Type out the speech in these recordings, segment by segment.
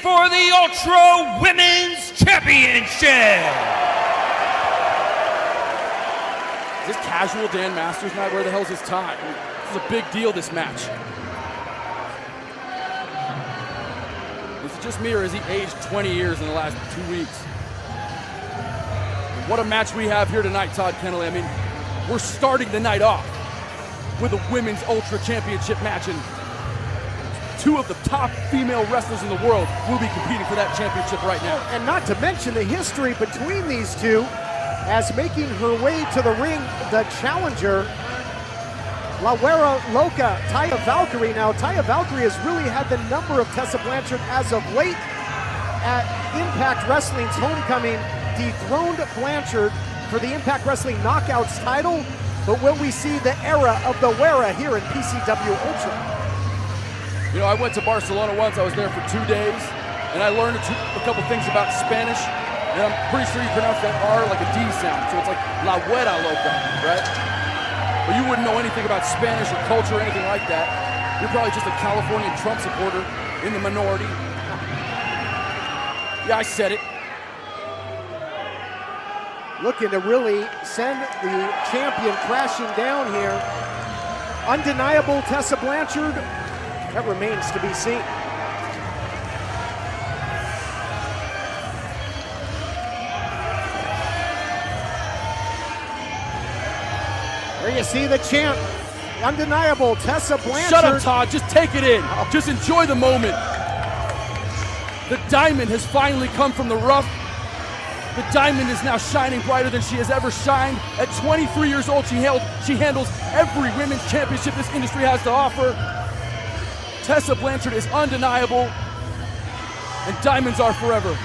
for the Ultra Women's Championship. Is this casual Dan Masters night? Where the hell's his tie? This is a big deal, this match. Is it just me, or has he aged 20 years in the last 2 weeks? What a match we have here tonight, Todd Kennelly. I mean, we're starting the night off with a Women's Ultra Championship match, and two of the top female wrestlers in the world will be competing for that championship right now. And not to mention the history between these two, as making her way to the ring, the challenger, La Guerra Loca, Taya Valkyrie. Now, Taya Valkyrie has really had the number of Tessa Blanchard as of late. At Impact Wrestling's homecoming, dethroned Blanchard for the Impact Wrestling Knockouts title. But will we see the era of the Guerra here in PCW Ultra? You know, I went to Barcelona once. I was there for 2 days, and I learned a couple things about Spanish. And I'm pretty sure you pronounce that R like a D sound, so it's like La Guerra Loca, right? But you wouldn't know anything about Spanish or culture or anything like that. You're probably just a Californian Trump supporter in the minority. Yeah, I said it. Looking to really send the champion crashing down here. Undeniable Tessa Blanchard. That remains to be seen. There you see the champ. Undeniable Tessa Blanchard. Shut up, Todd. Just take it in. Just enjoy the moment. The diamond has finally come from the rough. The diamond is now shining brighter than she has ever shined. At 23 years old, she handles every women's championship this industry has to offer. Tessa Blanchard is undeniable, and diamonds are forever.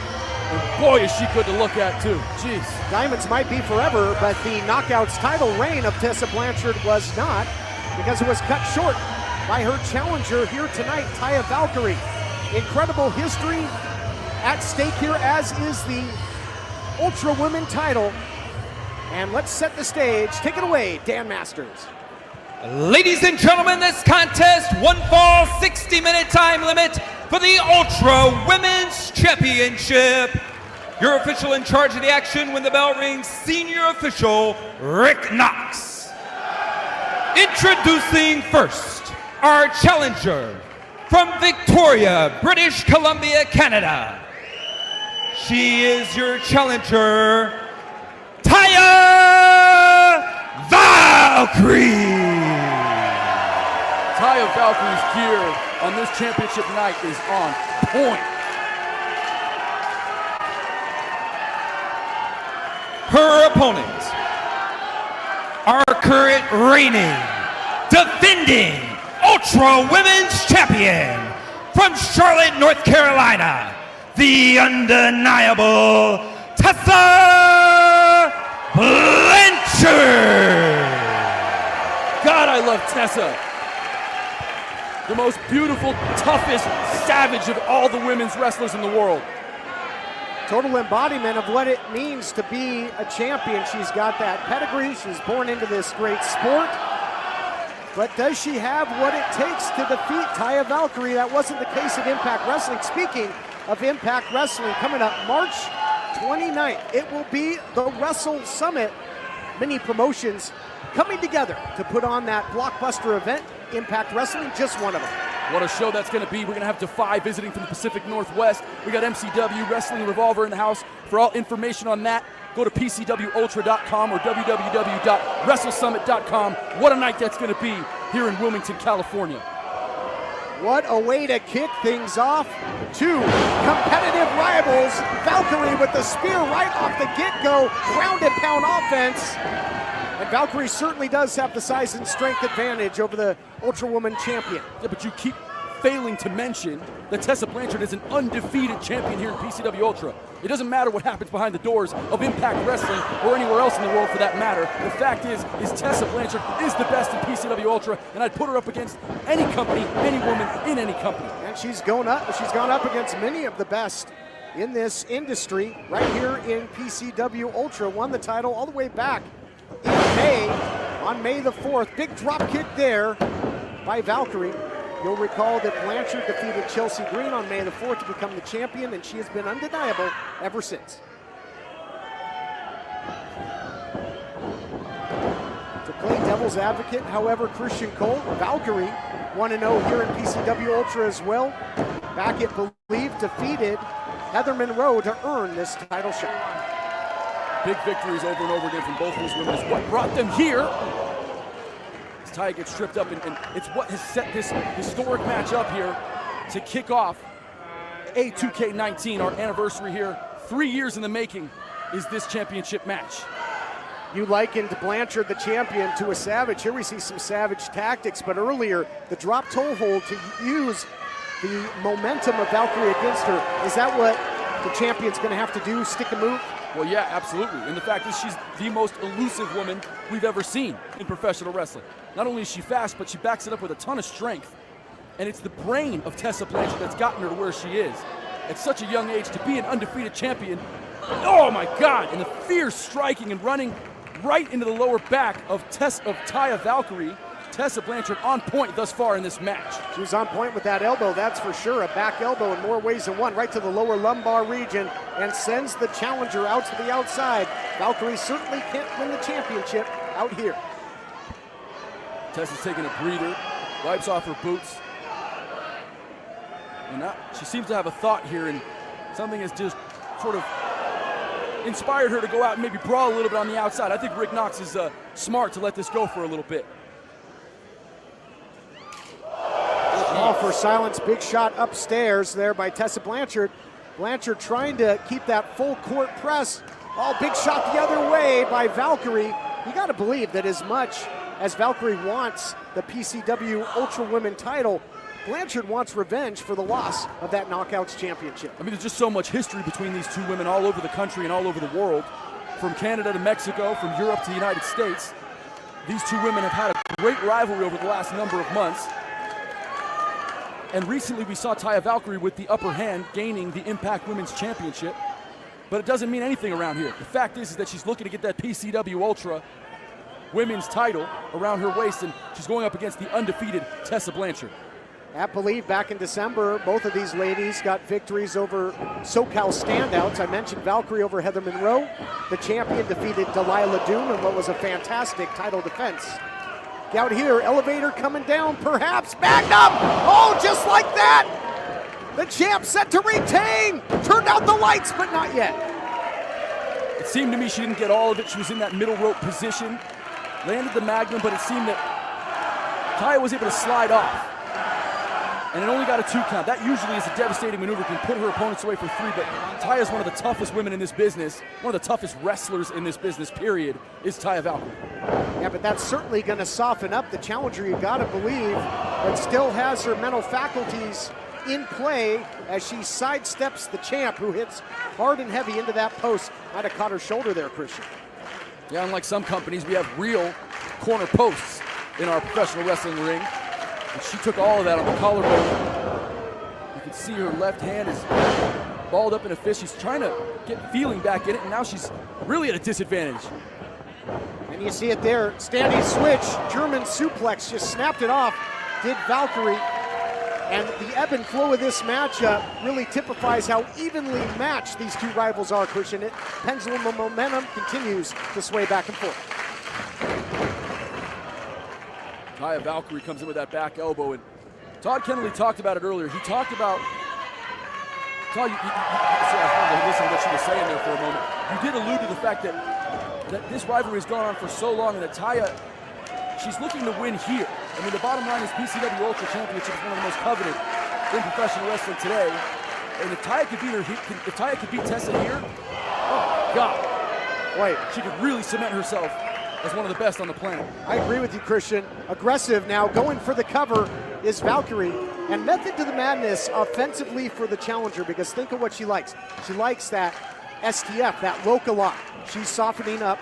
And boy, is she good to look at, too. Jeez. Diamonds might be forever, but the Knockouts title reign of Tessa Blanchard was not, because it was cut short by her challenger here tonight, Taya Valkyrie. Incredible history at stake here, as is the Ultra Women title. And let's set the stage. Take it away, Dan Masters. Ladies and gentlemen, this contest, one fall, 60-minute time limit for the Ultra Women's Championship. Your official in charge of the action when the bell rings, senior official Rick Knox. Introducing first, our challenger from Victoria, British Columbia, Canada. She is your challenger, Taya Valkyrie. Taya Valkyrie's gear on this championship night is on point. Her opponent, our current reigning, defending Ultra Women's Champion from Charlotte, North Carolina, the undeniable Tessa Blanchard. God, I love Tessa. The most beautiful, toughest, savage of all the women's wrestlers in the world. Total embodiment of what it means to be a champion. She's got that pedigree. She's born into this great sport. But does she have what it takes to defeat Taya Valkyrie? That wasn't the case at Impact Wrestling. Speaking of Impact Wrestling, coming up March 29th, it will be the Wrestle Summit. Many promotions coming together to put on that blockbuster event. Impact Wrestling, just one of them. What a show that's going to be. We're going to have Defy visiting from the Pacific Northwest. We got MCW, Wrestling Revolver in the house. For all information on that, go to PCWUltra.com or www.WrestleSummit.com. What a night that's going to be here in Wilmington, California. What a way to kick things off. Two competitive rivals. Valkyrie with the spear right off the get-go. Ground and pound offense. And Valkyrie certainly does have the size and strength advantage over the Ultra Woman champion. Yeah, but you keep failing to mention that Tessa Blanchard is an undefeated champion here in PCW Ultra. It doesn't matter what happens behind the doors of Impact Wrestling or anywhere else in the world for that matter. The fact is Tessa Blanchard is the best in PCW Ultra, and I'd put her up against any company, any woman in any company. And she's gone up against many of the best in this industry right here in PCW Ultra. Won the title all the way back in May, on May the 4th. Big drop kick there by Valkyrie. You'll recall that Blanchard defeated Chelsea Green on May the 4th to become the champion, and she has been undeniable ever since. To play devil's advocate, however, Christian Cole, Valkyrie, 1-0 here in PCW Ultra as well. Back at Believe defeated Heather Monroe to earn this title shot. Big victories over and over again from both of these women is what brought them here. As Taya gets tripped up, and it's what has set this historic match up here to kick off A2K19, our anniversary here. 3 years in the making is this championship match. You likened Blanchard, the champion, to a savage. Here we see some savage tactics, but earlier, the drop toe hold to use the momentum of Valkyrie against her. Is that what the champion's gonna have to do, stick a move? Well, yeah, absolutely. And the fact is she's the most elusive woman we've ever seen in professional wrestling. Not only is she fast, but she backs it up with a ton of strength. And it's the brain of Tessa Blanchard that's gotten her to where she is. At such a young age, to be an undefeated champion, oh my God, and the fierce striking and running right into the lower back of Taya Valkyrie. Tessa Blanchard on point thus far in this match. She was on point with that elbow, that's for sure. A back elbow in more ways than one, right to the lower lumbar region, and sends the challenger out to the outside. Valkyrie certainly can't win the championship out here. Tessa's taking a breather, wipes off her boots. And now she seems to have a thought here, and something has just sort of inspired her to go out and maybe brawl a little bit on the outside. I think Rick Knox is smart to let this go for a little bit. Call for silence, big shot upstairs there by Tessa Blanchard. Blanchard trying to keep that full court press. Oh, big shot the other way by Valkyrie. You gotta believe that as much as Valkyrie wants the PCW Ultra Women title, Blanchard wants revenge for the loss of that Knockouts championship. I mean, there's just so much history between these two women all over the country and all over the world. From Canada to Mexico, from Europe to the United States. These two women have had a great rivalry over the last number of months. And recently we saw Taya Valkyrie with the upper hand gaining the Impact Women's Championship. But it doesn't mean anything around here. The fact is that she's looking to get that PCW Ultra Women's title around her waist, and she's going up against the undefeated Tessa Blanchard. At Believe back in December, both of these ladies got victories over SoCal standouts. I mentioned Valkyrie over Heather Monroe. The champion defeated Delilah Doom in what was a fantastic title defense. Out here, elevator coming down, perhaps backed up. Oh, just like that. The champ set to retain. Turned out the lights, but not yet. It seemed to me she didn't get all of it. She was in that middle rope position. Landed the Magnum, but it seemed that Taya was able to slide off. And it only got a 2 count. That usually is a devastating maneuver, can put her opponents away for 3, but Taya's one of the toughest women in this business, one of the toughest wrestlers in this business, period, is Taya Valkyrie. Yeah, but that's certainly gonna soften up the challenger, you gotta believe, but still has her mental faculties in play as she sidesteps the champ, who hits hard and heavy into that post. Might have caught her shoulder there, Christian. Yeah, unlike some companies, we have real corner posts in our professional wrestling ring. And she took all of that on the collarbone. You can see her left hand is balled up in a fist. She's trying to get feeling back in it, and now she's really at a disadvantage. And you see it there, standing switch, German suplex, just snapped it off, did Valkyrie. And the ebb and flow of this matchup really typifies how evenly matched these two rivals are, Christian. Pendulum of momentum continues to sway back and forth. Taya Valkyrie comes in with that back elbow, and Todd Kennedy talked about it earlier. He talked about, Todd, listen to what she was saying there for a moment. You did allude to the fact that this rivalry has gone on for so long, and that Taya, she's looking to win here. I mean, the bottom line is PCW Ultra Championship is one of the most coveted in professional wrestling today. And if Taya could beat Tessa here, oh God, Wait, she could really cement herself as one of the best on the planet. I agree with you, Christian. Aggressive now, going for the cover is Valkyrie. And method to the madness offensively for the challenger, because think of what she likes. She likes that STF, that local lock. She's softening up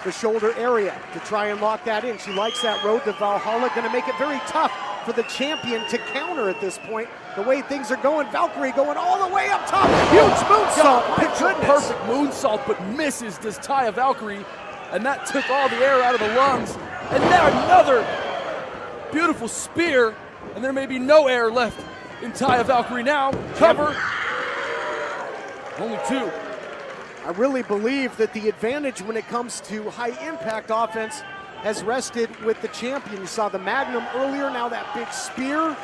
the shoulder area to try and lock that in. She likes that road to Valhalla, gonna make it very tough for the champion to counter at this point. The way things are going, Valkyrie going all the way up top. Huge moonsault, my goodness. Perfect moonsault, but misses does Taya Valkyrie. And that took all the air out of the lungs. And now another beautiful spear and there may be no air left in Taya Valkyrie now. Cover. Only 2. I really believe that the advantage when it comes to high-impact offense has rested with the champion. You saw the Magnum earlier, now that big spear.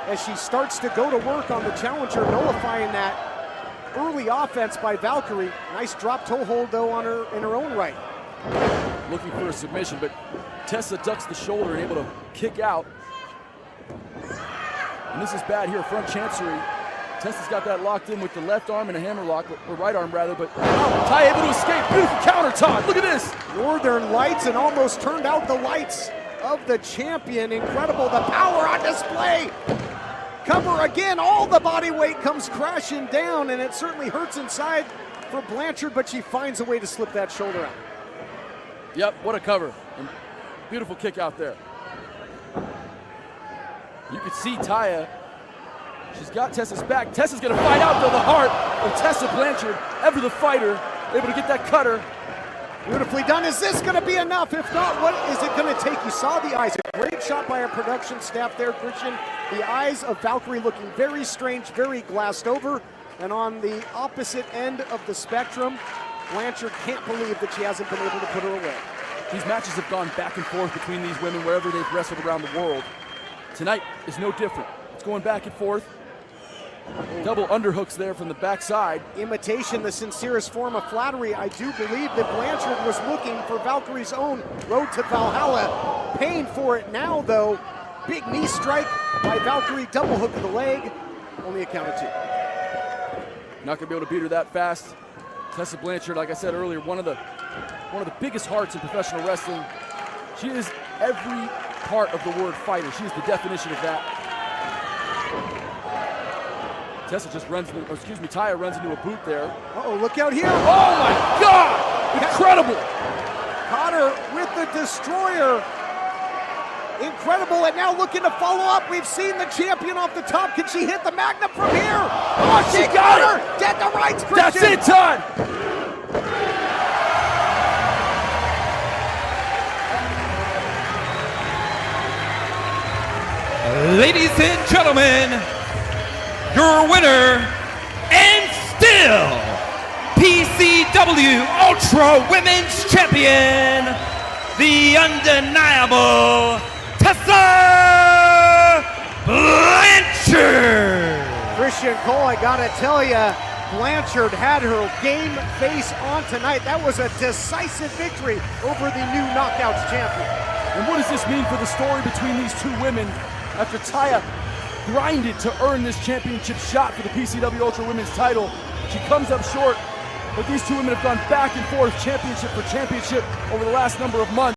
As she starts to go to work on the challenger, nullifying that early offense by Valkyrie. Nice drop toe hold, though, in her own right. Looking for a submission, but Tessa ducks the shoulder and able to kick out. And this is bad here, front chancery. Tessa's got that locked in with the left arm and a hammer lock, or right arm rather, but Taya able to escape. Beautiful counter, Todd. Look at this. Northern Lights, and almost turned out the lights of the champion. Incredible, the power on display. Cover again, all the body weight comes crashing down, and it certainly hurts inside for Blanchard, but she finds a way to slip that shoulder out. Yep, what a cover. And beautiful kick out there. You can see Taya. She's got Tessa's back. Tessa's gonna find out though the heart of Tessa Blanchard, ever the fighter, able to get that cutter. Beautifully done. Is this gonna be enough? If not, what is it gonna take? You saw the eyes. A great shot by our production staff there, Christian. The eyes of Valkyrie looking very strange, very glassed over. And on the opposite end of the spectrum, Blanchard can't believe that she hasn't been able to put her away. These matches have gone back and forth between these women wherever they've wrestled around the world. Tonight is no different. It's going back and forth. Double underhooks there from the backside. Imitation, the sincerest form of flattery. I do believe that Blanchard was looking for Valkyrie's own road to Valhalla. Paying for it now, though. Big knee strike by Valkyrie, double hook to the leg. Only a count of 2. Not gonna be able to beat her that fast. Tessa Blanchard, like I said earlier, one of the biggest hearts in professional wrestling. She is every part of the word fighter. She is the definition of that. Tessa just runs into, Taya runs into a boot there. Uh-oh, look out here. Oh my God! Incredible! Caught her with the destroyer. Incredible, and now looking to follow up. We've seen the champion off the top. Can she hit the Magnum from here? Oh, she got her! Dead to rights, Christian. That's it, Todd! Ladies and gentlemen, your winner and still PCW Ultra Women's Champion, the undeniable Tessa Blanchard. Christian Cole, I gotta tell you, Blanchard had her game face on tonight. That was a decisive victory over the new Knockouts champion. And what does this mean for the story between these two women after Taya grinded to earn this championship shot for the PCW Ultra Women's title? She comes up short, but these two women have gone back and forth championship for championship over the last number of months.